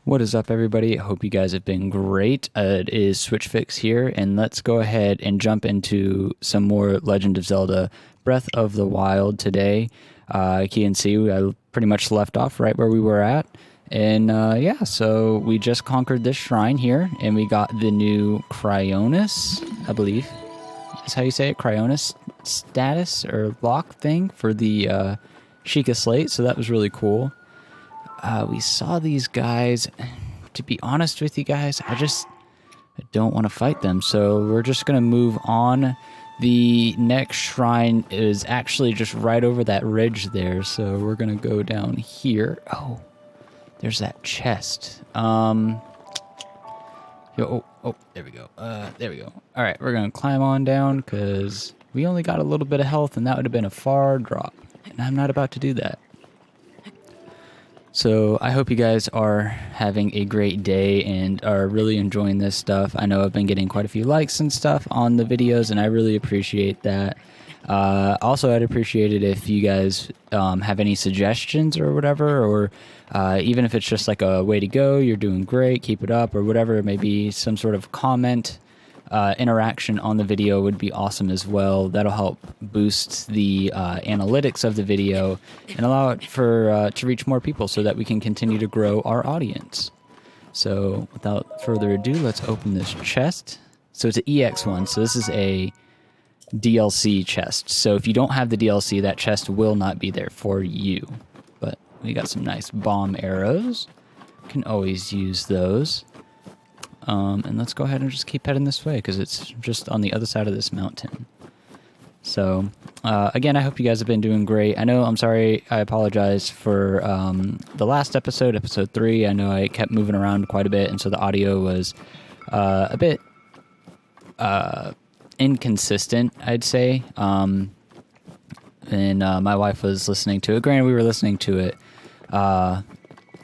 What is up, everybody? I hope you guys have been great. It is SwitchFix here, and let's go ahead and jump into some more Legend of Zelda Breath of the Wild today. You can see I pretty much left off right where we were at. And yeah, so we just conquered this shrine here, and we got the new Cryonis, I believe. Is how you say it, Cryonis status or lock thing for the Sheikah Slate, so that was really cool. We saw these guys. To be honest with you guys, I don't want to fight them, so we're just going to move on. The next shrine is actually just right over that ridge there, so we're going to go down here. Oh, there's that chest. Oh, there we go. There we go. All right, we're going to climb on down because we only got a little bit of health, and that would have been a far drop, and I'm not about to do that. So I hope you guys are having a great day and are really enjoying this stuff. I know I've been getting quite a few likes and stuff on the videos, and I really appreciate that. Also, I'd appreciate it if you guys have any suggestions or whatever, or even if it's just like a way to go, you're doing great, keep it up, or whatever. Maybe some sort of comment interaction on the video would be awesome as well. That'll help boost the analytics of the video and allow it for to reach more people so that we can continue to grow our audience. So without further ado, let's open this chest. So it's an EX one, so this is a DLC chest. So if you don't have the DLC, that chest will not be there for you. But we got some nice bomb arrows. Can always use those. And let's go ahead and just keep heading this way because it's just on the other side of this mountain. So, again, I hope you guys have been doing great. I know, I'm sorry, I apologize for the last episode, episode 3. I know I kept moving around quite a bit, and so the audio was a bit inconsistent, I'd say. And my wife was listening to it. Granted, we were listening to it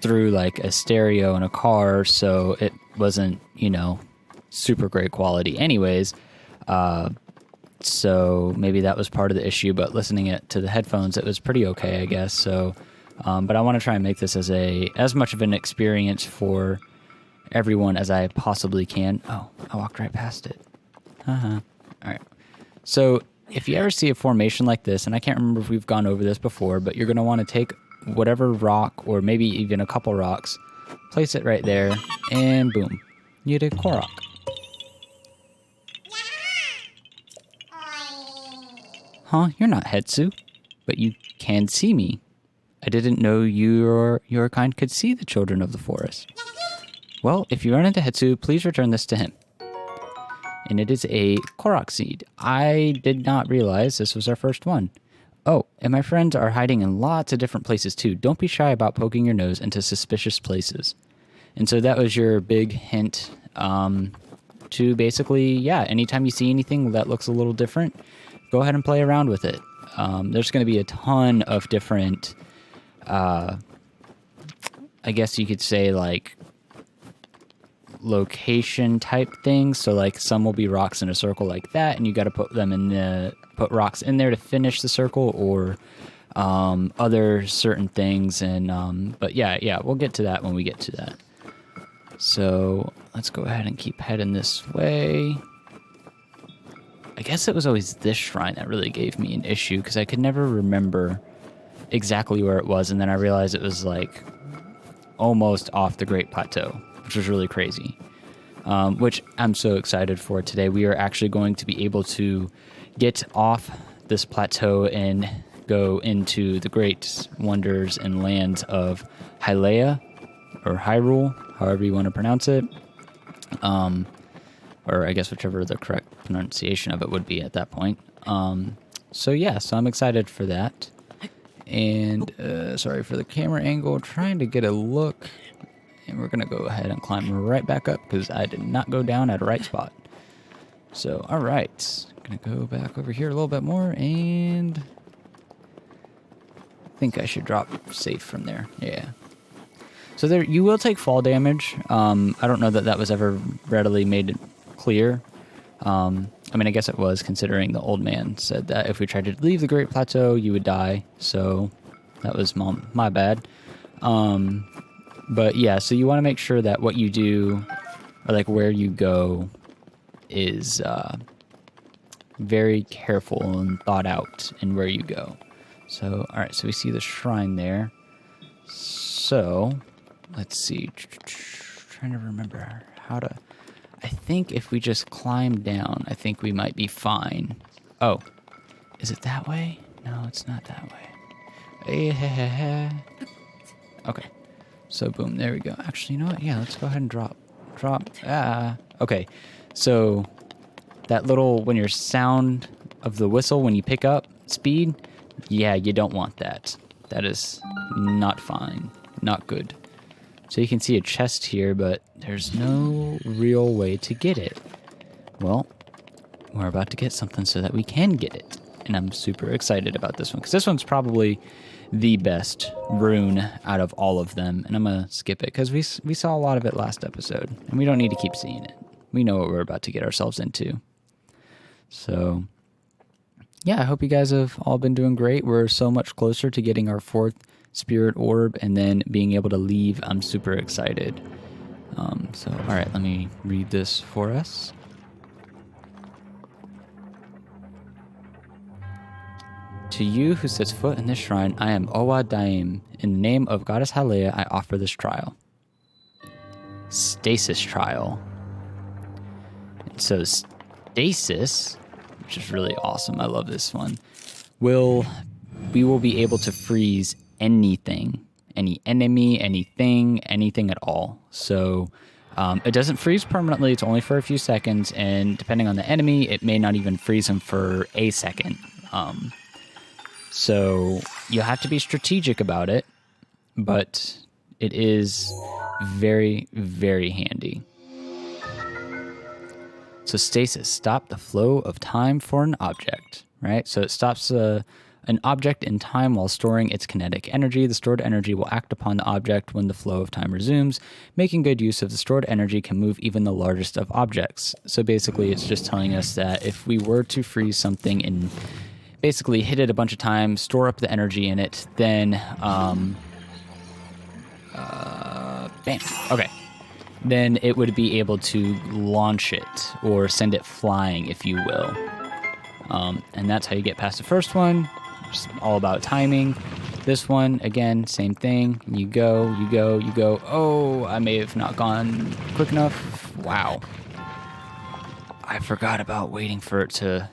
through like a stereo in a car, so it wasn't, super great quality anyways. So maybe that was part of the issue, but listening it to the headphones, it was pretty okay, I guess. So, but I want to try and make this as much of an experience for everyone as I possibly can. Oh, I walked right past it. All right. So if you ever see a formation like this, and I can't remember if we've gone over this before, but you're going to want to take whatever rock, or maybe even a couple rocks, place it right there, and boom, you get a Korok. Huh? You're not Hetsu, but you can see me. I didn't know your kind could see the children of the forest. Well, if you run into Hetsu, please return this to him. And it is a Korok seed. I did not realize this was our first one. Oh, and my friends are hiding in lots of different places too. Don't be shy about poking your nose into suspicious places. And so that was your big hint to basically, yeah, anytime you see anything that looks a little different, go ahead and play around with it. There's going to be a ton of different, I guess you could say, like, location type things. So like some will be rocks in a circle like that, and you got to put them in put rocks in there to finish the circle, or other certain things. And but yeah, we'll get to that when we get to that. So let's go ahead and keep heading this way. I guess it was always this shrine that really gave me an issue because I could never remember exactly where it was, and then I realized it was like almost off the Great Plateau, which was really crazy, which I'm so excited for today. We are actually going to be able to get off this plateau and go into the great wonders and lands of Hyrule, or Hyrule, however you want to pronounce it, or I guess whichever the correct pronunciation of it would be at that point. So yeah, so I'm excited for that. And sorry for the camera angle, trying to get a look. And we're going to go ahead and climb right back up because I did not go down at a right spot. So, all right. Going to go back over here a little bit more, and I think I should drop safe from there. Yeah. So there, you will take fall damage. I don't know that that was ever readily made clear. I mean, I guess it was, considering the old man said that if we tried to leave the Great Plateau, you would die. So that was my bad. But yeah, so you want to make sure that what you do, or like where you go, is very careful and thought out in where you go. So, all right, so we see the shrine there. So, let's see. Trying to remember how to... I think if we just climb down, I think we might be fine. Oh, is it that way? No, it's not that way. Okay, so boom, there we go. Actually, you know what? Yeah, let's go ahead and drop. Okay, so that little, when your sound of the whistle, when you pick up speed, yeah, you don't want that. That is not fine, not good. So you can see a chest here, but there's no real way to get it. Well, we're about to get something so that we can get it. And I'm super excited about this one, because this one's probably the best rune out of all of them. And I'm going to skip it, because we saw a lot of it last episode, and we don't need to keep seeing it. We know what we're about to get ourselves into. So, yeah, I hope you guys have all been doing great. We're so much closer to getting our 4th spirit orb and then being able to leave. I'm super excited. So, all right, let me read this for us. To you who sets foot in this shrine, I am Owa Daim. In the name of Goddess Halea, I offer this trial. Stasis trial. And so stasis, which is really awesome, I love this one, we will be able to freeze anything, any enemy, anything at all. So it doesn't freeze permanently, it's only for a few seconds, and depending on the enemy, it may not even freeze them for a second. So you'll have to be strategic about it, but it is very, very handy. So stasis, stop the flow of time for an object, right? So it stops an object in time while storing its kinetic energy. The stored energy will act upon the object when the flow of time resumes. Making good use of the stored energy can move even the largest of objects. So basically it's just telling us that if we were to freeze something and basically hit it a bunch of times, store up the energy in it, then bam, okay. Then it would be able to launch it or send it flying, if you will. And that's how you get past the first one. It's all about timing. This one, again, same thing. You go. Oh, I may have not gone quick enough. Wow. I forgot about waiting for it to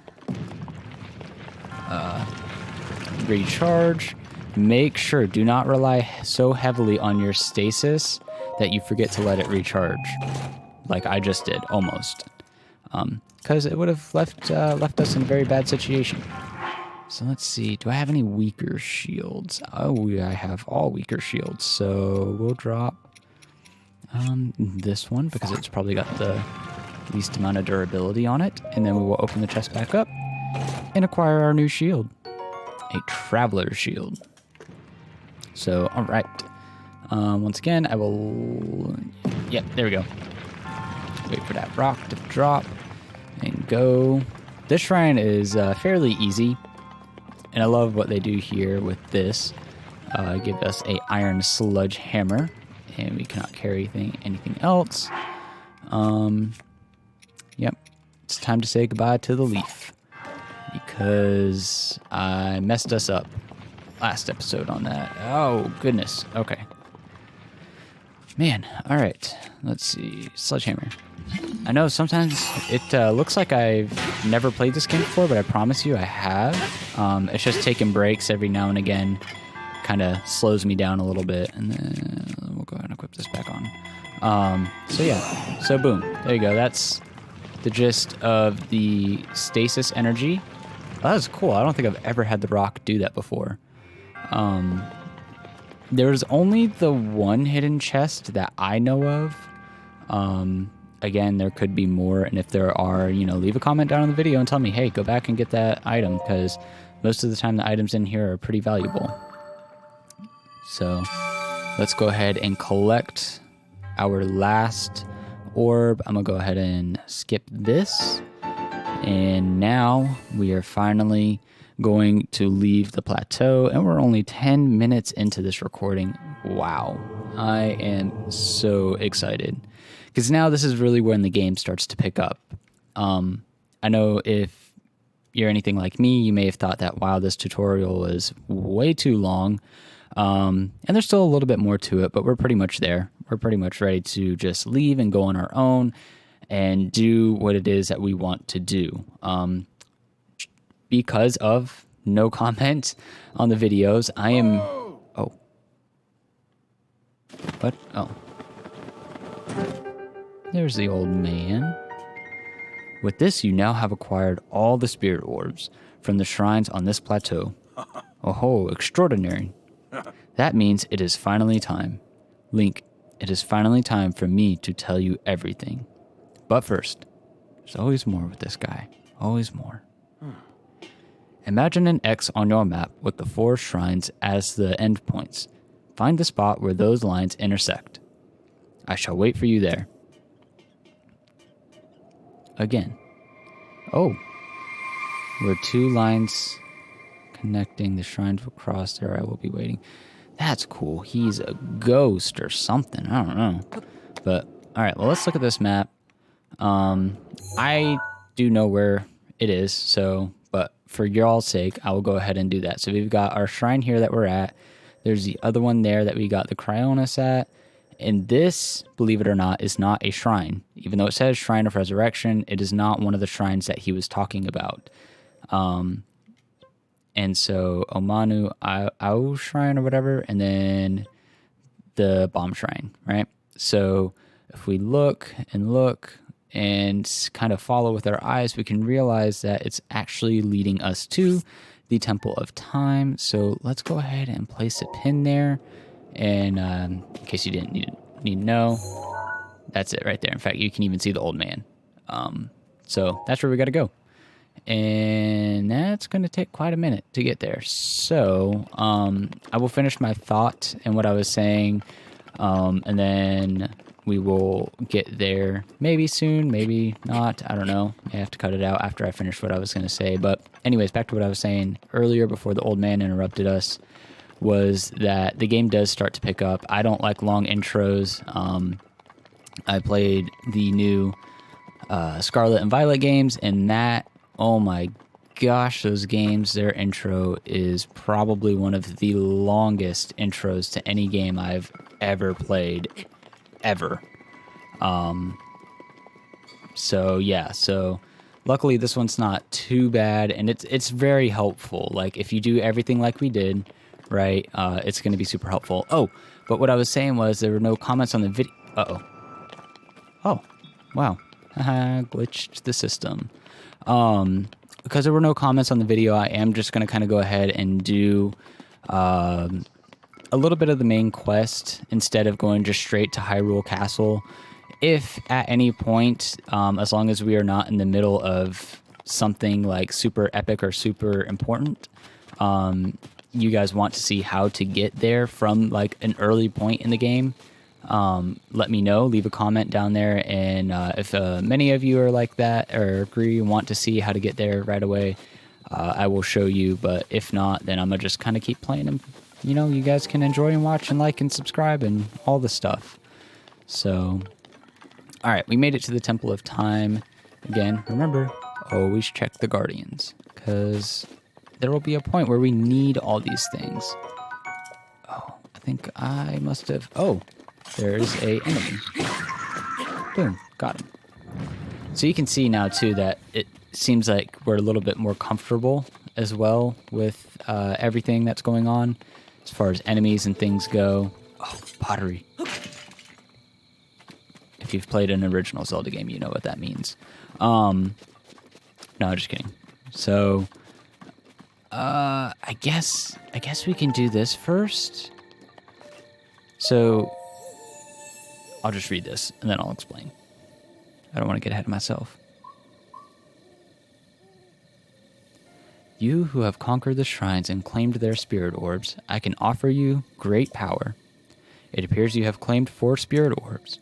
recharge. Make sure, do not rely so heavily on your stasis that you forget to let it recharge, like I just did, almost. Because it would have left us in a very bad situation. So let's see, do I have any weaker shields? Oh, I have all weaker shields, so we'll drop this one, because it's probably got the least amount of durability on it, and then we will open the chest back up and acquire our new shield, a traveler shield. So, all right. Once again, I will... Yep, there we go. Wait for that rock to drop and go. This shrine is fairly easy, and I love what they do here with this. Give us a iron sludge hammer, and we cannot carry anything else. Yep, it's time to say goodbye to the leaf, because I messed us up last episode on that. Oh, goodness. Okay. Man, all right. Let's see. Sledgehammer. I know sometimes it looks like I've never played this game before, but I promise you I have. It's just taking breaks every now and again. Kind of slows me down a little bit. And then we'll go ahead and equip this back on. So yeah. So boom. There you go. That's the gist of the stasis energy. That was cool. I don't think I've ever had the rock do that before. There's only the one hidden chest that I know of. Again, there could be more, and if there are, leave a comment down on the video and tell me, hey, go back and get that item, because most of the time the items in here are pretty valuable. So let's go ahead and collect our last orb. I'm gonna go ahead and skip this, and now we are finally going to leave the plateau, and we're only 10 minutes into this recording. Wow. I am so excited. Because now this is really when the game starts to pick up. I know if you're anything like me, you may have thought that, wow, this tutorial is way too long. And there's still a little bit more to it, but we're pretty much there. We're pretty much ready to just leave and go on our own and do what it is that we want to do. Because of no comment on the videos, I am... Oh. What? Oh. There's the old man. With this, you now have acquired all the spirit orbs from the shrines on this plateau. Oh, extraordinary. That means it is finally time. Link, it is finally time for me to tell you everything. But first, there's always more with this guy. Always more. Imagine an X on your map with the 4 shrines as the endpoints. Find the spot where those lines intersect. I shall wait for you there. Again. Oh. Where 2 lines connecting the shrines will cross, there I will be waiting. That's cool. He's a ghost or something. I don't know. But, alright, well, let's look at this map. I do know where it is, so, but for y'all's sake, I will go ahead and do that. So we've got our shrine here that we're at. There's the other one there that we got the Cryonis at. And this, believe it or not, is not a shrine. Even though it says Shrine of Resurrection, it is not one of the shrines that he was talking about. And so Omanu Au Shrine or whatever, and then the Bomb Shrine, right? So if we look and kind of follow with our eyes, we can realize that it's actually leading us to the Temple of Time. So let's go ahead and place a pin there. And in case you didn't need to know, that's it right there. In fact, you can even see the old man. So that's where we got to go. And that's going to take quite a minute to get there. So I will finish my thought and what I was saying. And then we will get there maybe soon, maybe not. I don't know. I have to cut it out after I finish what I was going to say. But anyways, back to what I was saying earlier before the old man interrupted us, was that the game does start to pick up. I don't like long intros. I played the new Scarlet and Violet games, and that, oh my gosh, those games, their intro is probably one of the longest intros to any game I've ever played, ever. So yeah, so luckily this one's not too bad, and it's very helpful. Like, if you do everything like we did, right, it's going to be super helpful. Oh, but what I was saying was there were no comments on the video. Uh-oh. Oh, wow. Glitched the system. Because there were no comments on the video, I am just going to kind of go ahead and do a little bit of the main quest instead of going just straight to Hyrule Castle. If at any point, as long as we are not in the middle of something like super epic or super important, you guys want to see how to get there from like an early point in the game, let me know. Leave a comment down there, and if many of you are like that or agree and want to see how to get there right away, I will show you. But if not, then I'm gonna just kind of keep playing, and you know, you guys can enjoy and watch and like and subscribe and all the stuff. So all right, we made it to the Temple of Time. Again, remember, always check the Guardians, because there will be a point where we need all these things. Oh, I think I must have... Oh, there's a enemy. Boom, got him. So you can see now, too, that it seems like we're a little bit more comfortable as well with everything that's going on as far as enemies and things go. Oh, pottery. If you've played an original Zelda game, you know what that means. No, just kidding. So... I guess we can do this first. So I'll just read this and then I'll explain. I don't want to get ahead of myself. You who have conquered the shrines and claimed their spirit orbs, I can offer you great power. It appears you have claimed 4 spirit orbs.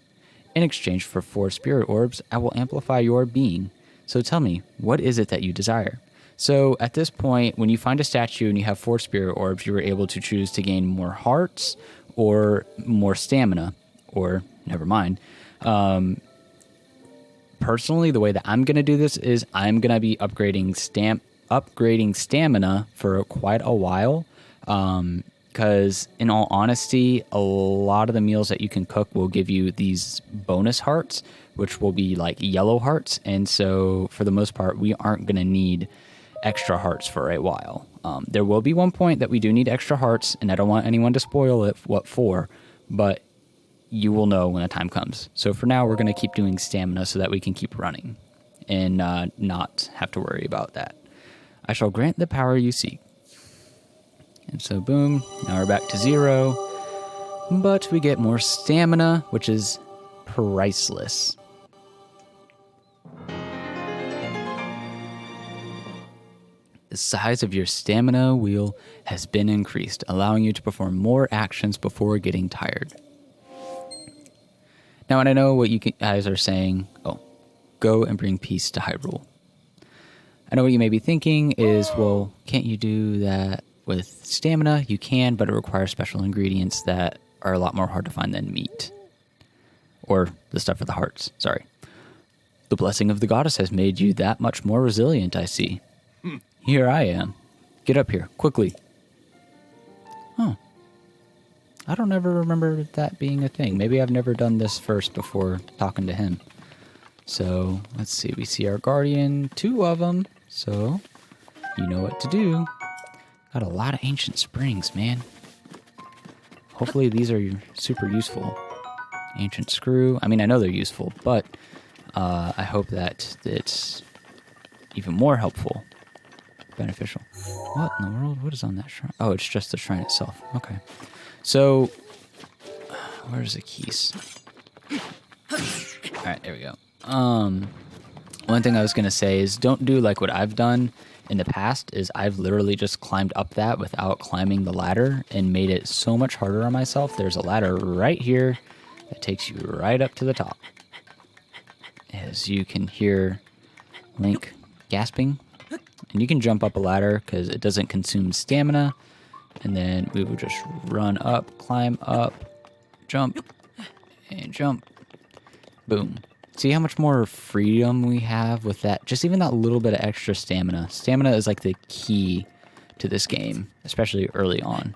In exchange for 4 spirit orbs, I will amplify your being. So tell me, what is it that you desire? So at this point, when you find a statue and you have 4 spirit orbs, you are able to choose to gain more hearts or more stamina, or never mind. Personally, the way that I'm going to do this is I'm going to be upgrading stamina for quite a while. Because in all honesty, a lot of the meals that you can cook will give you these bonus hearts, which will be like yellow hearts. And so for the most part, we aren't going to need extra hearts for a while. There will be one point that we do need extra hearts, and I don't want anyone to spoil it what for, but you will know when the time comes. So for now, we're going to keep doing stamina so that we can keep running and not have to worry about that. I shall grant the power you seek. And so boom, now we're back to 0. But we get more stamina, which is priceless. The size of your stamina wheel has been increased, allowing you to perform more actions before getting tired. Now, and I know what you guys are saying, oh, go and bring peace to Hyrule. I know what you may be thinking is, well, can't you do that with stamina? You can, but it requires special ingredients that are a lot more hard to find than meat. Or the stuff for the hearts, sorry. The blessing of the goddess has made you that much more resilient, I see. Here I am. Get up here, quickly. Oh. I don't ever remember that being a thing. Maybe I've never done this first before talking to him. So, let's see. We see our guardian, 2 of them. So, you know what to do. Got a lot of ancient springs, man. Hopefully these are super useful. Ancient screw. I mean, I know they're useful, but I hope that it's even more helpful. Beneficial. What in the world? What is on that shrine? Oh, it's just the shrine itself. Okay. So, where's the keys? Alright, there we go. One thing I was going to say is don't do like what I've done in the past is I've literally just climbed up that without climbing the ladder and made it so much harder on myself. There's a ladder right here that takes you right up to the top. As you can hear Link gasping. And you can jump up a ladder because it doesn't consume stamina. And then we will just run up, climb up, jump, and jump. Boom. See how much more freedom we have with that? Just even that little bit of extra stamina. Stamina is like the key to this game, especially early on.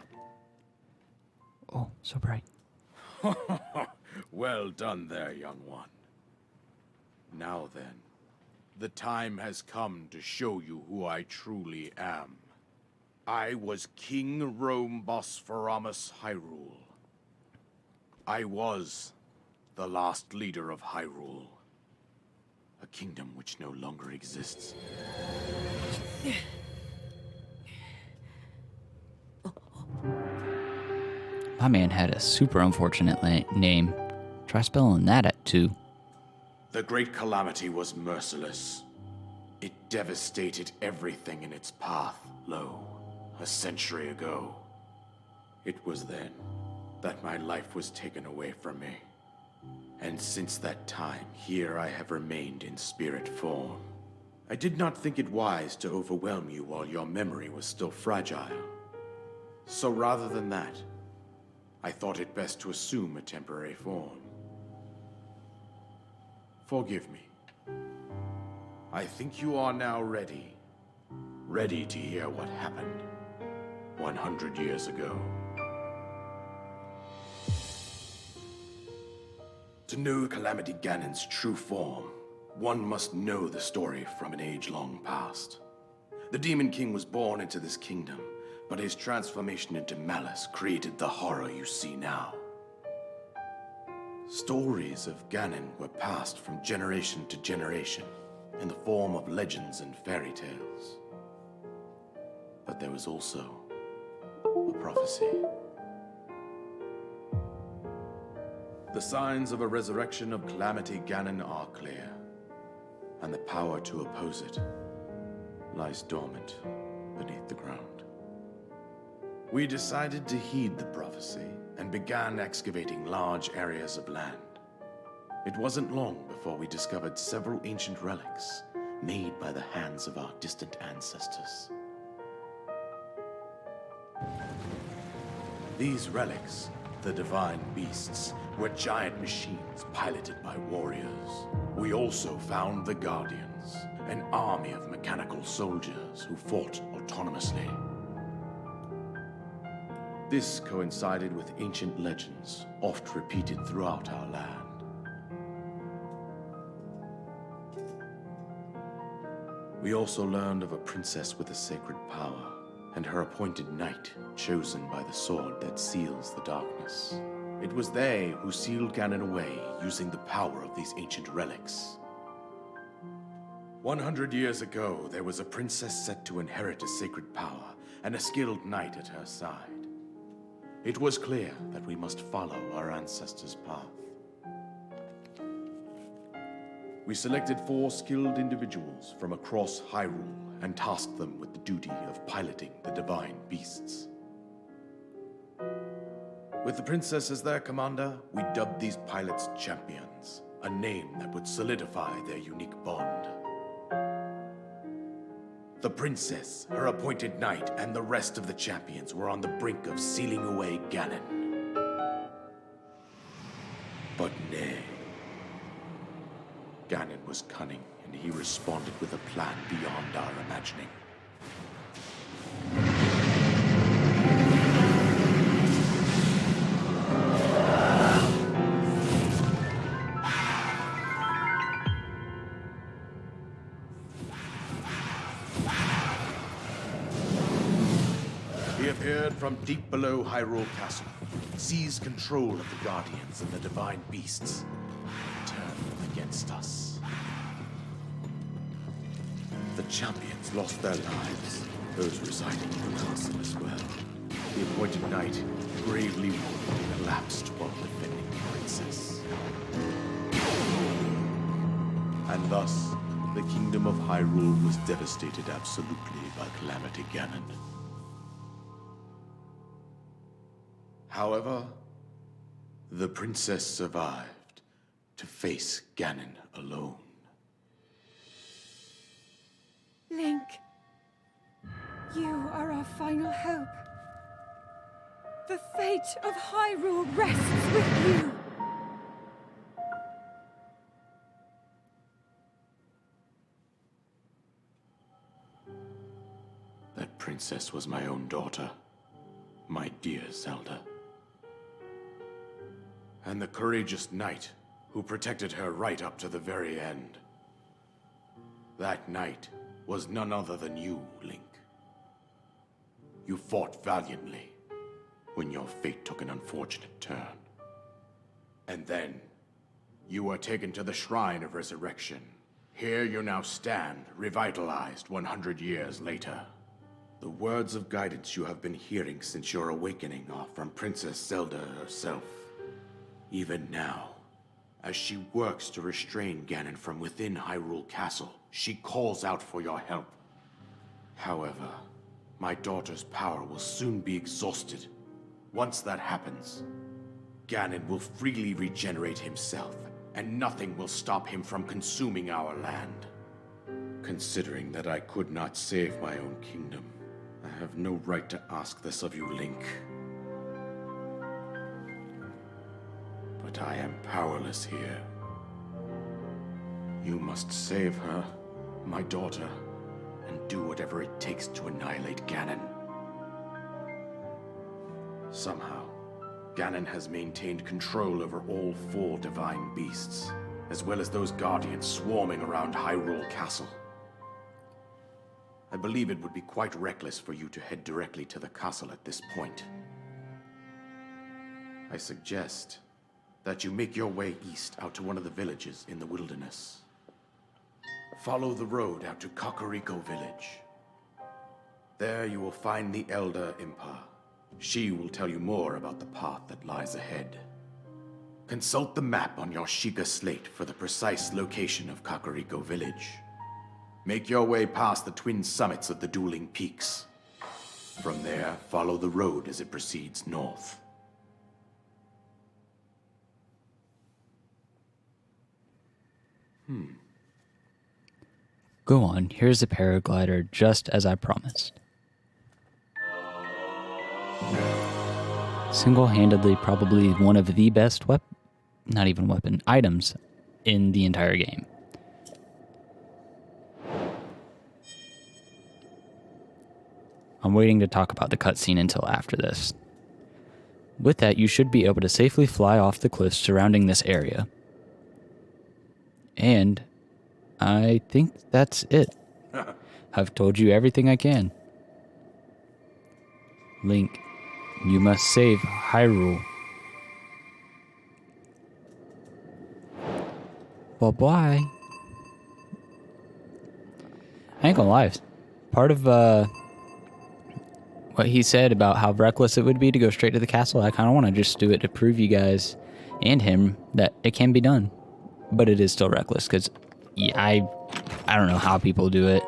Oh, so bright. Well done there, young one. Now then, the time has come to show you who I truly am. I was King Rome Bosphoramus Hyrule. I was the last leader of Hyrule, a kingdom which no longer exists. My man had a super unfortunate name. Try spelling that at 2. The Great Calamity was merciless. It devastated everything in its path, a century ago. It was then that my life was taken away from me. And since that time, here I have remained in spirit form. I did not think it wise to overwhelm you while your memory was still fragile. So rather than that, I thought it best to assume a temporary form. Forgive me. I think you are now ready. Ready to hear what happened 100 years ago. To know Calamity Ganon's true form, one must know the story from an age-long past. The Demon King was born into this kingdom, but his transformation into malice created the horror you see now. Stories of Ganon were passed from generation to generation in the form of legends and fairy tales. But there was also a prophecy. The signs of a resurrection of Calamity Ganon are clear, and the power to oppose it lies dormant beneath the ground. We decided to heed the prophecy and began excavating large areas of land. It wasn't long before we discovered several ancient relics, made by the hands of our distant ancestors. These relics, the divine beasts, were giant machines piloted by warriors. We also found the Guardians, an army of mechanical soldiers who fought autonomously. This coincided with ancient legends, oft repeated throughout our land. We also learned of a princess with a sacred power, and her appointed knight, chosen by the sword that seals the darkness. It was they who sealed Ganon away using the power of these ancient relics. 100 years ago, there was a princess set to inherit a sacred power, and a skilled knight at her side. It was clear that we must follow our ancestors' path. We selected 4 skilled individuals from across Hyrule and tasked them with the duty of piloting the divine beasts. With the princess as their commander, we dubbed these pilots champions, a name that would solidify their unique bond. The princess, her appointed knight, and the rest of the champions were on the brink of sealing away Ganon. But nay. Ganon was cunning, and he responded with a plan beyond our imagining. He appeared from deep below Hyrule Castle, seized control of the Guardians and the divine beasts, and turned against us. The champions lost their lives, those residing in the castle as well. The appointed knight, bravely wounded, collapsed while defending the princess. And thus, the kingdom of Hyrule was devastated absolutely by Calamity Ganon. However, the princess survived to face Ganon alone. Link, you are our final hope. The fate of Hyrule rests with you. That princess was my own daughter, my dear Zelda. And the courageous knight who protected her right up to the very end. That knight was none other than you, Link. You fought valiantly when your fate took an unfortunate turn. And then, you were taken to the Shrine of Resurrection. Here you now stand, revitalized 100 years later. The words of guidance you have been hearing since your awakening are from Princess Zelda herself. Even now, as she works to restrain Ganon from within Hyrule Castle, she calls out for your help. However, my daughter's power will soon be exhausted. Once that happens, Ganon will freely regenerate himself, and nothing will stop him from consuming our land. Considering that I could not save my own kingdom, I have no right to ask this of you, Link. But I am powerless here. You must save her, my daughter, and do whatever it takes to annihilate Ganon. Somehow, Ganon has maintained control over all 4 divine beasts, as well as those guardians swarming around Hyrule Castle. I believe it would be quite reckless for you to head directly to the castle at this point. I suggest that you make your way east out to one of the villages in the wilderness. Follow the road out to Kakariko Village. There you will find the Elder Impa. She will tell you more about the path that lies ahead. Consult the map on your Sheikah slate for the precise location of Kakariko Village. Make your way past the twin summits of the dueling peaks. From there, follow the road as it proceeds north. Go on, here's the paraglider, just as I promised. Single-handedly, probably one of the best items in the entire game. I'm waiting to talk about the cutscene until after this. With that, you should be able to safely fly off the cliffs surrounding this area. And I think that's it. I've told you everything I can. Link, you must save Hyrule. Bye-bye. I ain't gonna lie. Part of what he said about how reckless it would be to go straight to the castle, I kind of want to just do it to prove you guys and him that it can be done. But it is still reckless because I don't know how people do it.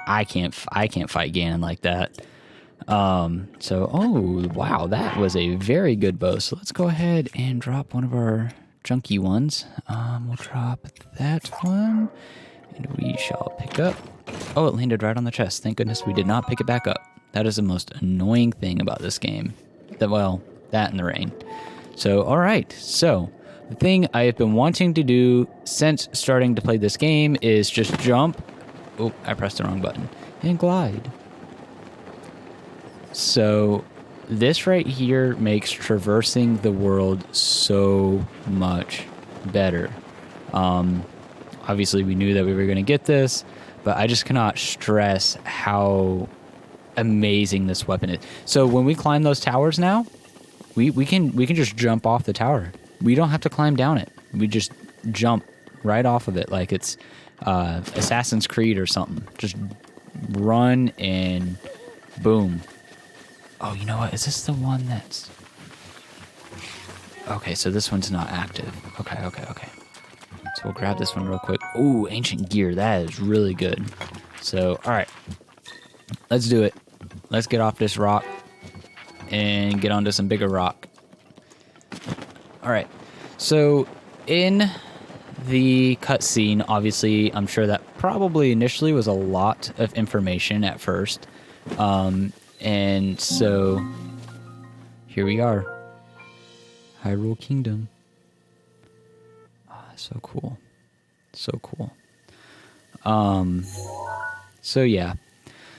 I can't fight Ganon like that. So, oh, wow, that was a very good bow. So let's go ahead and drop one of our junky ones. We'll drop that one, and we shall pick up. Oh, it landed right on the chest. Thank goodness we did not pick it back up. That is the most annoying thing about this game. That and the rain. So, all right. So, the thing I have been wanting to do since starting to play this game is just jump. Oh, I pressed the wrong button. And glide. So, this right here makes traversing the world so much better. Obviously, we knew that we were going to get this, but I just cannot stress how amazing this weapon is. So when we climb those towers now, we can just jump off the tower. We don't have to climb down it. We just jump right off of it like it's Assassin's Creed or something. Just run and boom. Oh, you know what? Is this the one that's... Okay, so this one's not active. Okay. So we'll grab this one real quick. Ooh, ancient gear. That is really good. So, all right. Let's do it. Let's get off this rock and get onto some bigger rock. All right. So in the cutscene, obviously, I'm sure that probably initially was a lot of information at first. And so here we are. Hyrule Kingdom. Oh, so cool. So cool. So yeah.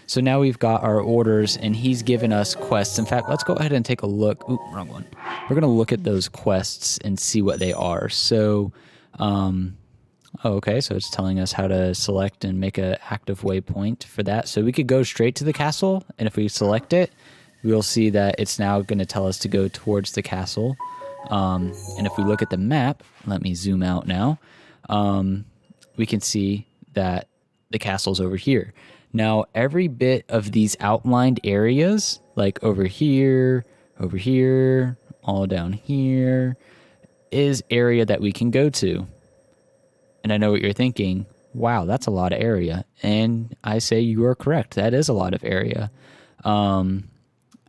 So now we've got our orders, and he's given us quests. In fact, let's go ahead and take a look. Ooh, wrong one. We're going to look at those quests and see what they are. So, okay, so it's telling us how to select and make an active waypoint for that. So we could go straight to the castle, and if we select it, we'll see that it's now going to tell us to go towards the castle. And if we look at the map, let me zoom out now, we can see that the castle's over here. Now, every bit of these outlined areas, like over here, all down here, is area that we can go to. And I know what you're thinking. Wow, that's a lot of area. And I say you are correct. That is a lot of area. I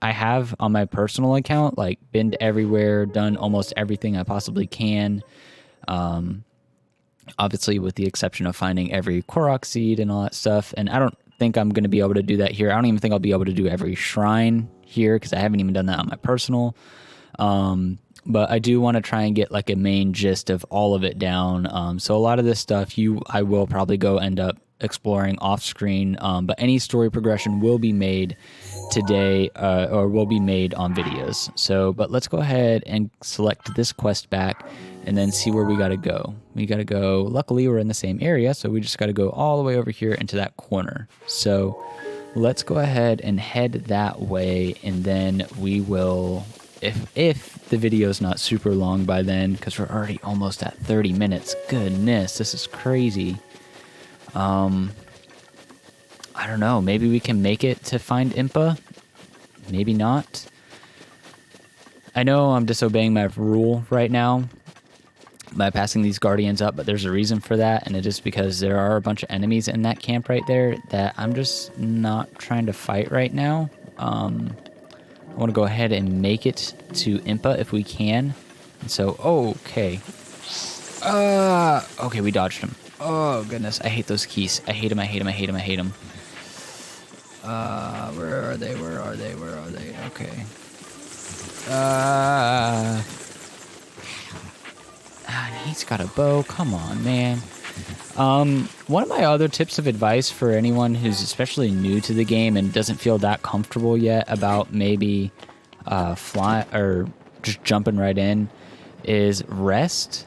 have on my personal account, like, been to everywhere, done almost everything I possibly can. Obviously, with the exception of finding every Korok seed and all that stuff. And I don't think I'm going to be able to do that here. I don't even think I'll be able to do every shrine here because I haven't even done that on my personal. But I do want to try and get like a main gist of all of it down. So a lot of this stuff I will probably go end up exploring off screen. But any story progression will be made today or will be made on videos. So, but let's go ahead and select this quest back and then see where we got to go. We got to go, luckily we're in the same area, so we just got to go all the way over here into that corner. So let's go ahead and head that way, and then we will, if the video is not super long by then, because we're already almost at 30 minutes. Goodness, this is crazy. I don't know, maybe we can make it to find Impa. Maybe not. I know I'm disobeying my rule right now by passing these guardians up, but there's a reason for that, and it is because there are a bunch of enemies in that camp right there that I'm just not trying to fight right now. I want to go ahead and make it to Impa if we can. And so, okay. Okay, we dodged him. Oh, goodness. I hate those keys. I hate them. I hate them. I hate them. I hate them. Where are they? Where are they? Where are they? Okay. He's got a bow. Come on, man. One of my other tips of advice for anyone who's especially new to the game and doesn't feel that comfortable yet about maybe fly or just jumping right in is rest.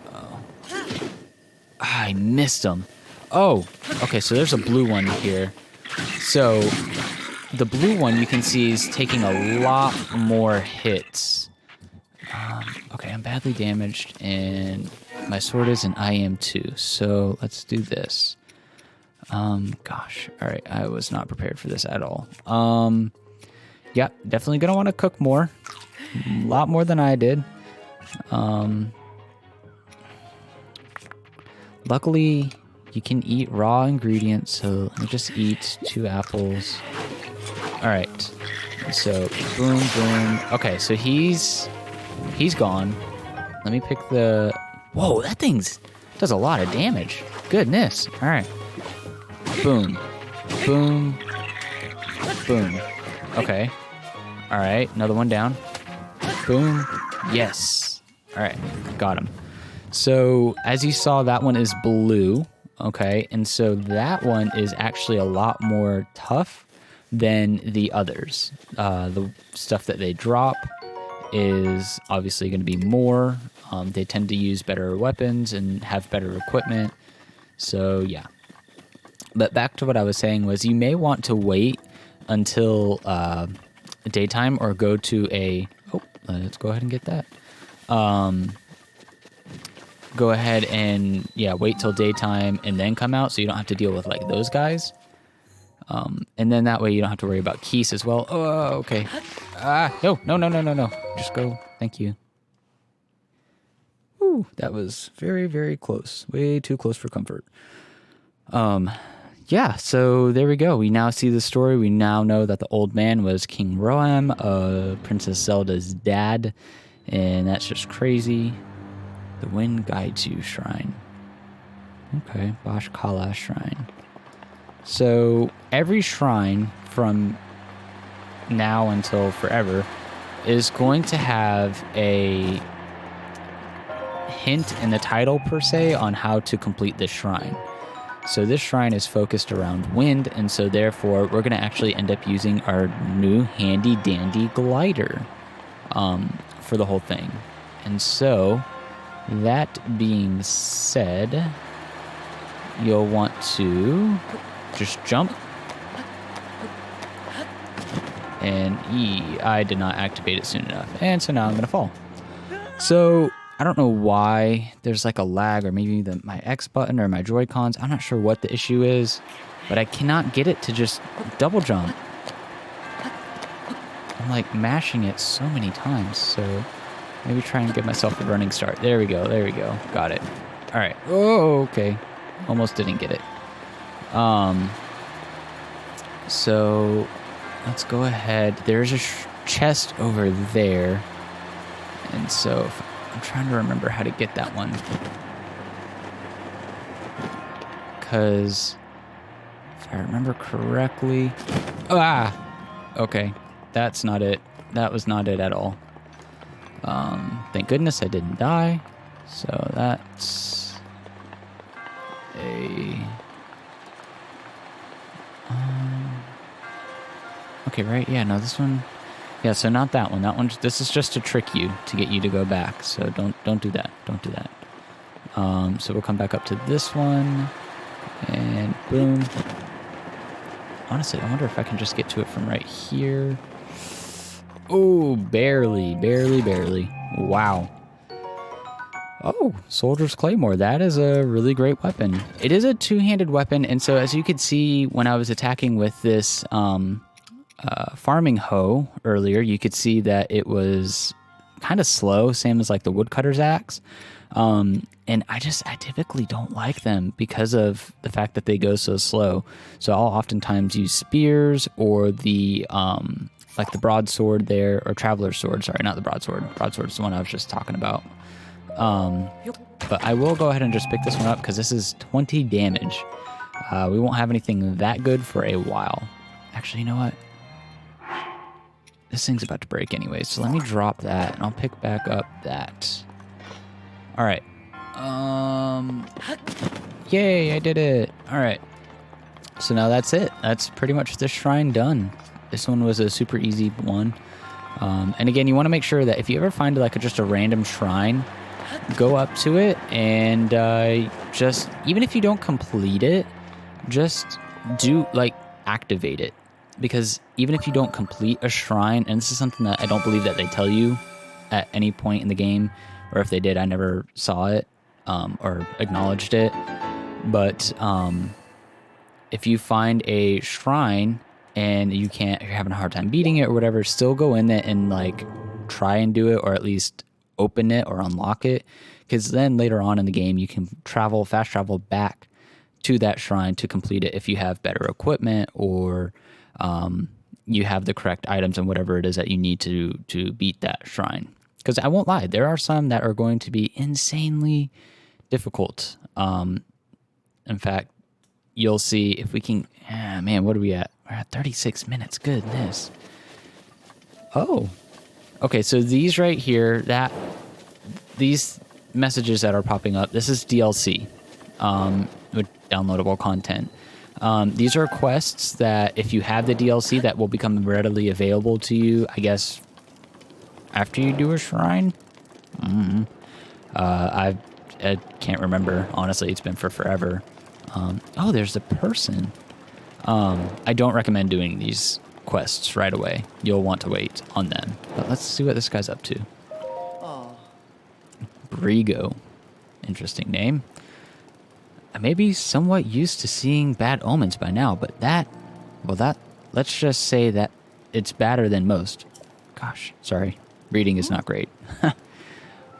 Oh. I missed him. Oh, okay, so there's a blue one here. So the blue one you can see is taking a lot more hits. Okay, I'm badly damaged, and my sword is, and I am too. So let's do this. Gosh, all right, I was not prepared for this at all. Yeah, definitely gonna want to cook more, a lot more than I did. Luckily, you can eat raw ingredients, so let me just eat 2 apples. All right, so boom, boom. Okay, so he's gone. Let me pick the... Whoa, that thing's does a lot of damage. Goodness. All right. Boom. Boom. Boom. Okay. All right, another one down. Boom. Yes. All right, got him. So as you saw, that one is blue. Okay, and so that one is actually a lot more tough than the others. The stuff that they drop is obviously going to be more. They tend to use better weapons and have better equipment. So yeah. But back to what I was saying was you may want to wait until daytime or go to a... Oh, let's go ahead and get that. Go ahead and, yeah, wait till daytime and then come out so you don't have to deal with, like, those guys. And then that way you don't have to worry about keys as well. Oh, okay. No. Just go. Thank you. Ooh, that was very, very close. Way too close for comfort. Yeah, so there we go. We now see the story. We now know that the old man was King Roam, Princess Zelda's dad. And that's just crazy. The Wind Guides You Shrine. Okay, Bash Kala Shrine. So every shrine from now until forever is going to have a hint in the title per se on how to complete this shrine. So this shrine is focused around wind, and so therefore we're going to actually end up using our new handy dandy glider for the whole thing. And so that being said, you'll want to just jump. And I did not activate it soon enough. And so now I'm going to fall. So I don't know why there's like a lag, or maybe my X button or my Joy-Cons. I'm not sure what the issue is, but I cannot get it to just double jump. I'm like mashing it so many times. So maybe try and give myself a running start. There we go. Got it. All right. Oh, okay. Almost didn't get it. So let's go ahead. There's a chest over there. And so I'm trying to remember how to get that one. Because if I remember correctly... Okay. That's not it. That was not it at all. Thank goodness I didn't die. So that's a... Okay, right? Yeah, no, this one... Yeah, so not that one. That one, this is just to trick you, to get you to go back. So don't do that. Don't do that. So we'll come back up to this one. And boom. Honestly, I wonder if I can just get to it from right here. Oh, barely. Wow. Oh, Soldier's Claymore. That is a really great weapon. It is a two-handed weapon, and so as you could see when I was attacking with this farming hoe earlier, you could see that it was kind of slow, same as like the woodcutter's axe. And I typically don't like them because of the fact that they go so slow. So I'll oftentimes use spears or the like the broadsword there, or traveler's sword. Sorry, not the broadsword. Broadsword is the one I was just talking about. but I will go ahead and just pick this one up because this is 20 damage. We won't have anything that good for a while. Actually, you know what? This thing's about to break anyway, so let me drop that, and I'll pick back up that. All right. Yay, I did it. All right. So now that's it. That's pretty much this shrine done. This one was a super easy one. And again, you want to make sure that if you ever find like just a random shrine, go up to it and just, even if you don't complete it, just do like activate it. Because even if you don't complete a shrine, and this is something that I don't believe that they tell you at any point in the game, or if they did, I never saw it or acknowledged it. But if you find a shrine and you're having a hard time beating it or whatever, still go in it and like try and do it, or at least open it or unlock it. Because then later on in the game, you can fast travel back to that shrine to complete it if you have better equipment or you have the correct items and whatever it is that you need to beat that shrine. Because I won't lie, there are some that are going to be insanely difficult. In fact, you'll see if we can... man, what are we at? We're at 36 minutes. Goodness. Oh. Okay, so these right here, these messages that are popping up, this is DLC with downloadable content. These are quests that if you have the DLC that will become readily available to you, I guess, after you do a shrine. I can't remember. Honestly, it's been for forever. Oh, there's a person. I don't recommend doing these quests right away. You'll want to wait on them. But let's see what this guy's up to. Brigo. Interesting name. I may be somewhat used to seeing bad omens by now, but let's just say that it's better than most. Gosh, sorry. Reading is not great.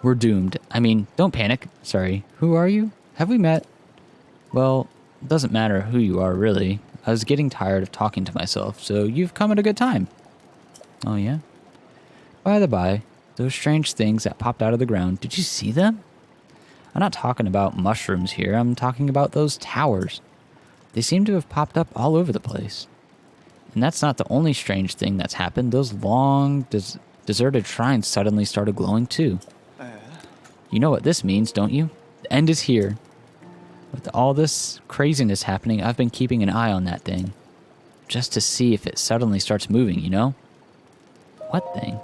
We're doomed. I mean, don't panic. Sorry. Who are you? Have we met? Well, it doesn't matter who you are, really. I was getting tired of talking to myself, so you've come at a good time. Oh, yeah? By the by, those strange things that popped out of the ground, did you see them? I'm not talking about mushrooms here. I'm talking about those towers. They seem to have popped up all over the place. And that's not the only strange thing that's happened. Those long, deserted shrines suddenly started glowing too. You know what this means, don't you? The end is here. With all this craziness happening, I've been keeping an eye on that thing. Just to see if it suddenly starts moving, you know? What thing?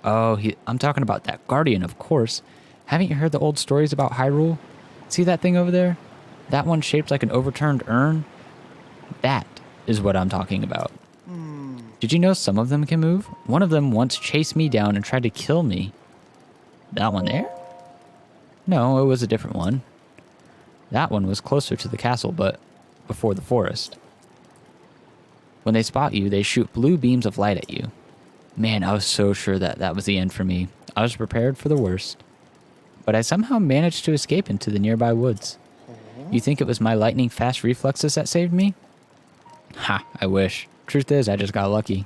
Oh, I'm talking about that Guardian, of course. Haven't you heard the old stories about Hyrule? See that thing over there? That one shaped like an overturned urn? That is what I'm talking about. Did you know some of them can move? One of them once chased me down and tried to kill me. That one there? No, it was a different one. That one was closer to the castle, but before the forest. When they spot you, they shoot blue beams of light at you. Man, I was so sure that that was the end for me. I was prepared for the worst. But I somehow managed to escape into the nearby woods. You think it was my lightning-fast reflexes that saved me? Ha, I wish. Truth is, I just got lucky.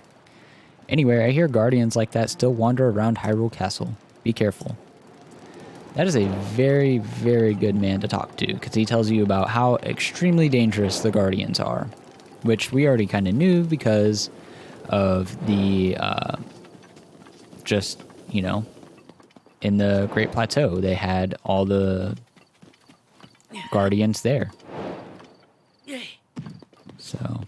Anyway, I hear guardians like that still wander around Hyrule Castle. Be careful. That is a very, very good man to talk to, because he tells you about how extremely dangerous the guardians are, which we already kind of knew because of the, just, you know, in the Great Plateau, they had all the guardians there. So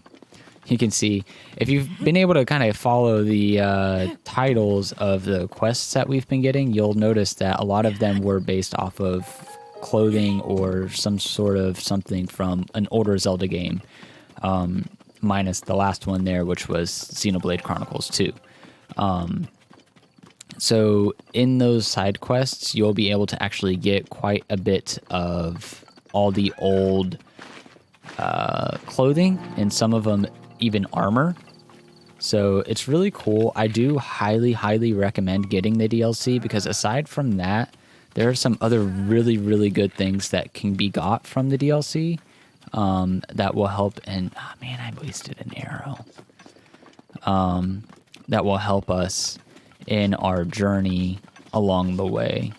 you can see, if you've been able to kind of follow the titles of the quests that we've been getting, you'll notice that a lot of them were based off of clothing or some sort of something from an older Zelda game, minus the last one there, which was Xenoblade Chronicles 2. So in those side quests, you'll be able to actually get quite a bit of all the old clothing, and some of them even armor. So it's really cool. I do highly, highly recommend getting the DLC, because aside from that, there are some other really, really good things that can be got from the DLC that will help. And oh man, I wasted an arrow. That will help us in our journey along the way.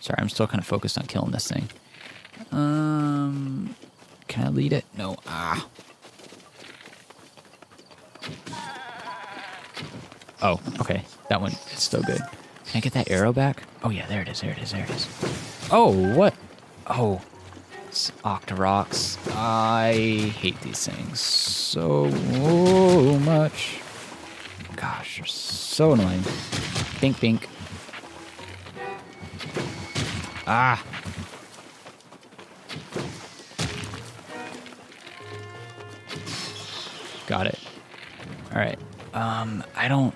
Sorry, I'm still kind of focused on killing this thing. Can I lead it? No. Ah. Oh, okay. That one is still good. Can I get that arrow back? Oh, yeah, there it is, there it is, there it is. Oh, what? Oh, it's Octoroks. I hate these things so much. Gosh, they're so annoying. Bink, bink. Ah. Got it. All right. I don't,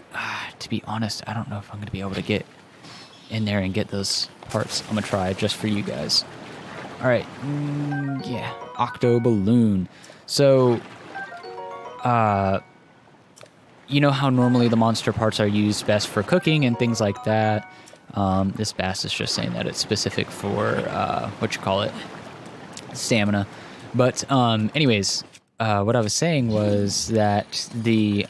to be honest, I don't know if I'm going to be able to get in there and get those parts. I'm going to try just for you guys. All right. Yeah. Octo Balloon. So, you know how normally the monster parts are used best for cooking and things like that. This bass is just saying that it's specific for, stamina. But, anyways, what I was saying was that the,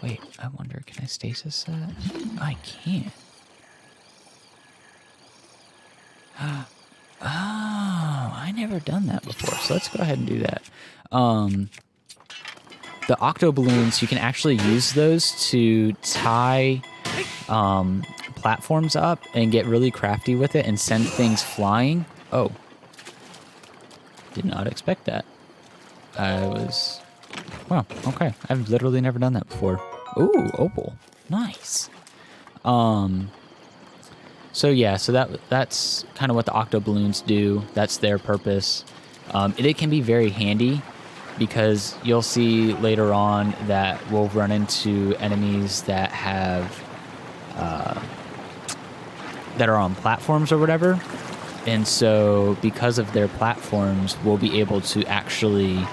wait, I wonder, can I stasis that? I can't. Oh, I never done that before, so let's go ahead and do that. The octo balloons, you can actually use those to tie platforms up and get really crafty with it and send things flying. Oh. Did not expect that. Wow, okay. I've literally never done that before. Ooh, opal. Nice. So yeah, so that's kind of what the octo balloons do. That's their purpose. It can be very handy because you'll see later on that we'll run into enemies that have that are on platforms or whatever. And so because of their platforms, we'll be able to actually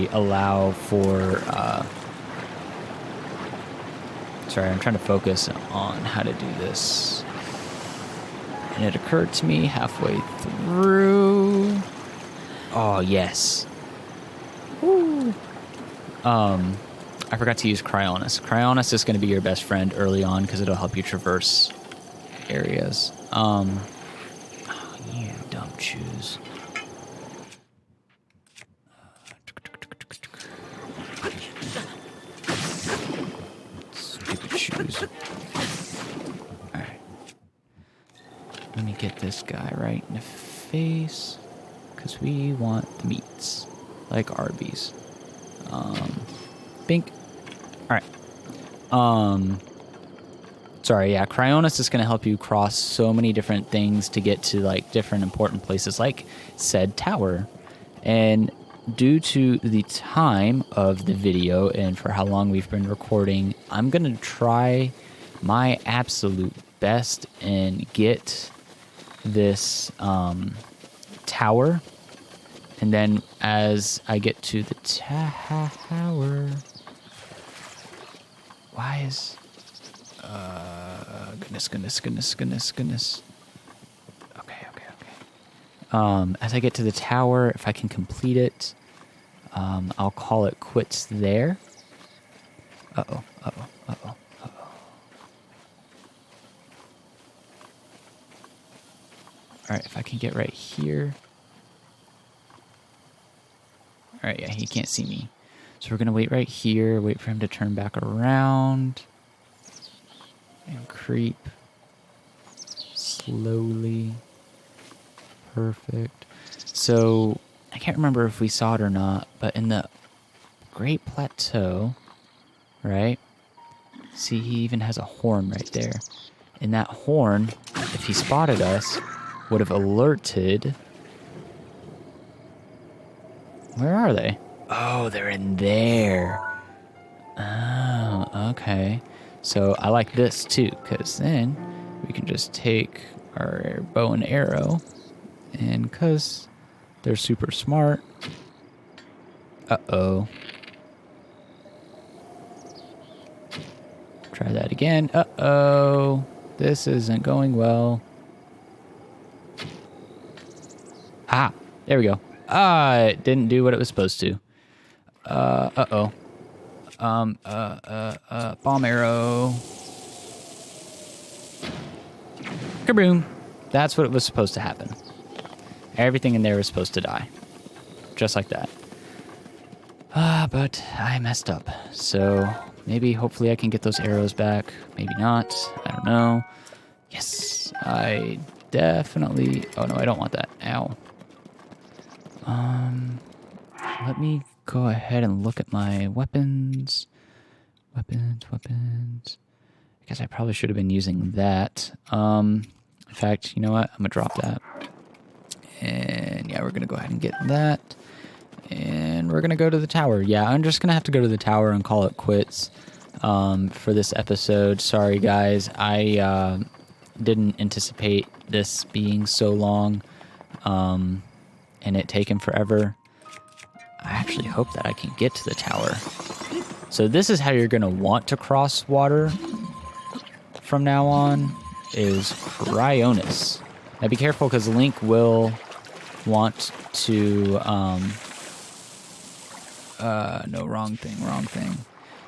allow for sorry, I'm trying to focus on how to do this. And it occurred to me halfway through. Oh, yes. Woo. I forgot to use Cryonis. Cryonis is going to be your best friend early on because it'll help you traverse areas. Oh, you dumb shoes. Stupid shoes. Alright. Let me get this guy right in the face because we want the meats like Arby's. Bink. Alright. Sorry, yeah, Cryonis is going to help you cross so many different things to get to, like, different important places, like said tower. And due to the time of the video and for how long we've been recording, I'm going to try my absolute best and get this tower. And then as I get to the tower... Why is... goodness. Okay. As I get to the tower, if I can complete it, I'll call it quits there. Uh-oh. Alright, if I can get right here. Alright, yeah, he can't see me. So we're going to wait right here, wait for him to turn back around. And creep. Slowly. Perfect. So, I can't remember if we saw it or not, but in the Great Plateau, right? See, he even has a horn right there. And that horn, if he spotted us, would have alerted... Where are they? Oh, they're in there. Oh, okay. So I like this too, because then we can just take our bow and arrow, and because they're super smart. Uh-oh. Try that again. Uh-oh. This isn't going well. Ah, there we go. Ah, it didn't do what it was supposed to. Uh-oh. Bomb arrow. Kaboom. That's what was supposed to happen. Everything in there was supposed to die. Just like that. But I messed up. So maybe, hopefully I can get those arrows back. Maybe not. I don't know. Yes. I definitely... Oh, no, I don't want that. Ow. Let me go ahead and look at my weapons. Weapons. I guess I probably should have been using that. In fact, you know what? I'm going to drop that. And yeah, we're going to go ahead and get that. And we're going to go to the tower. Yeah, I'm just going to have to go to the tower and call it quits for this episode. Sorry, guys. I didn't anticipate this being so long and it taking forever. I actually hope that I can get to the tower. So this is how you're going to want to cross water from now on, is Cryonis. Now be careful, because Link will want to... no, wrong thing.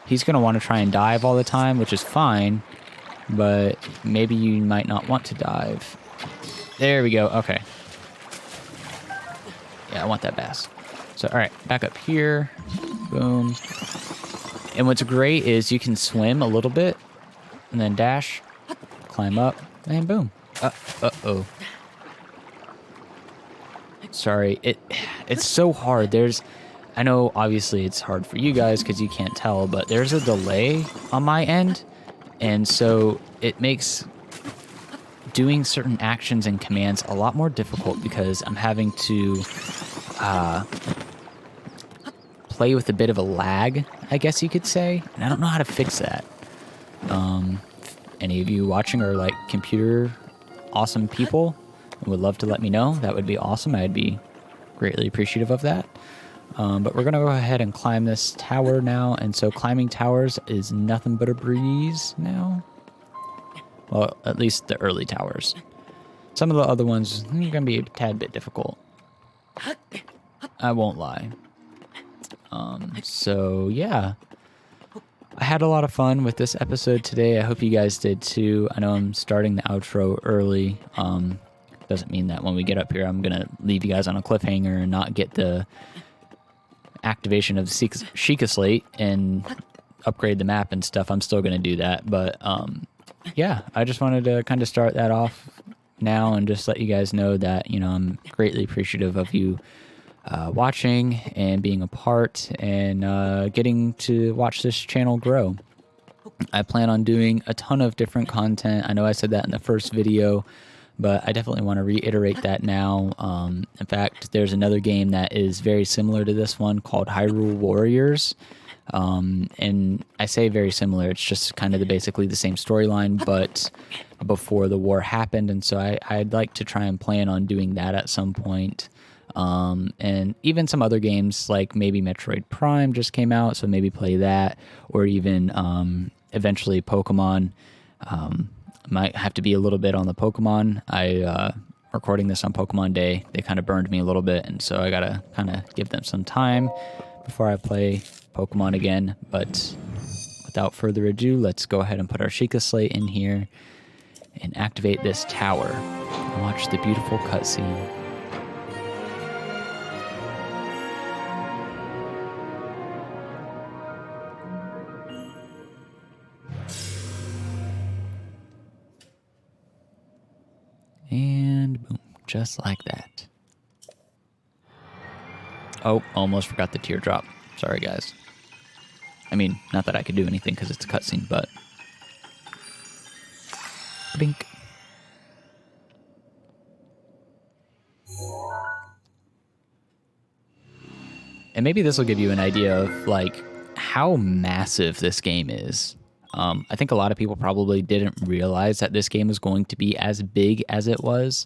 He's going to want to try and dive all the time, which is fine, but maybe you might not want to dive. There we go. Okay. Yeah, I want that bass. So, all right, back up here. Boom. And what's great is you can swim a little bit and then dash, climb up, and boom. Uh-oh. Sorry, it's so hard. I know obviously it's hard for you guys because you can't tell, but there's a delay on my end. And so it makes doing certain actions and commands a lot more difficult because I'm having to play with a bit of a lag, I guess you could say. And I don't know how to fix that. Any of you watching are like computer awesome people and would love to let me know, that would be awesome. I'd be greatly appreciative of that. But we're going to go ahead and climb this tower now. And so climbing towers is nothing but a breeze now. Well, at least the early towers. Some of the other ones are going to be a tad bit difficult. I won't lie. So, yeah. I had a lot of fun with this episode today. I hope you guys did too. I know I'm starting the outro early. Doesn't mean that when we get up here, I'm going to leave you guys on a cliffhanger and not get the activation of Sheikah Slate and upgrade the map and stuff. I'm still going to do that. But, yeah, I just wanted to kind of start that off now and just let you guys know that, you know, I'm greatly appreciative of you watching and being a part and getting to watch this channel grow. I plan on doing a ton of different content. I know I said that in the first video, but I definitely want to reiterate that now. In fact, there's another game that is very similar to this one called Hyrule Warriors. And I say very similar, it's just kind of basically the same storyline, but before the war happened. And so I'd like to try and plan on doing that at some point. And even some other games like maybe Metroid Prime just came out, so maybe play that, or even eventually Pokemon. Might have to be a little bit on the Pokemon. Recording this on Pokemon Day, they kind of burned me a little bit, and so I gotta kind of give them some time before I play Pokemon again. But without further ado, let's go ahead and put our Sheikah Slate in here and activate this tower and watch the beautiful cutscene. And boom, just like that. Oh, almost forgot the teardrop. Sorry, guys. I mean, not that I could do anything because it's a cutscene, but... Bink. And maybe this will give you an idea of, like, how massive this game is. I think a lot of people probably didn't realize that this game was going to be as big as it was.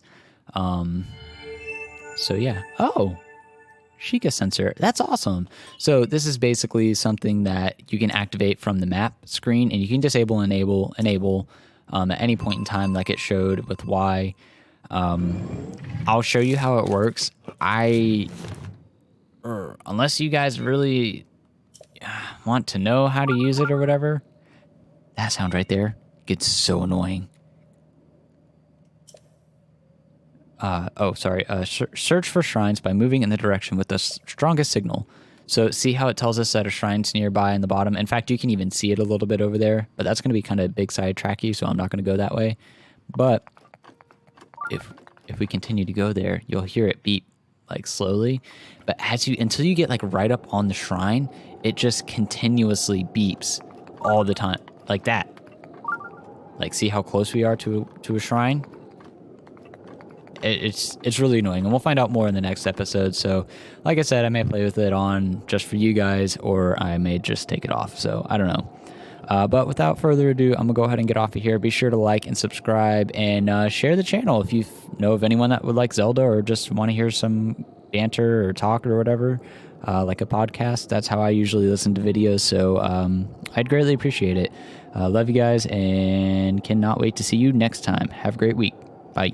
So yeah. Oh, Sheikah sensor. That's awesome. So this is basically something that you can activate from the map screen, and you can disable, enable at any point in time, like it showed with Y. I'll show you how it works. Unless you guys really, want to know how to use it or whatever. That sound right there gets so annoying. Search for shrines by moving in the direction with the strongest signal. So see how it tells us that a shrine's nearby in the bottom? In fact, you can even see it a little bit over there, but that's going to be kind of big sidetracky, so I'm not going to go that way. But if we continue to go there, you'll hear it beep like slowly. But until you get like right up on the shrine, it just continuously beeps all the time, like that. Like, see how close we are to a shrine? It's really annoying, and we'll find out more in the next episode. So like I said, I may play with it on just for you guys, or I may just take it off, so I don't know. But without further ado, I'm gonna go ahead and get off of here. Be sure to like and subscribe, and share the channel if you know of anyone that would like Zelda, or just want to hear some banter or talk or whatever, like a podcast. That's how I usually listen to videos, so I'd greatly appreciate it. Love you guys, and cannot wait to see you next time. Have a great week. Bye.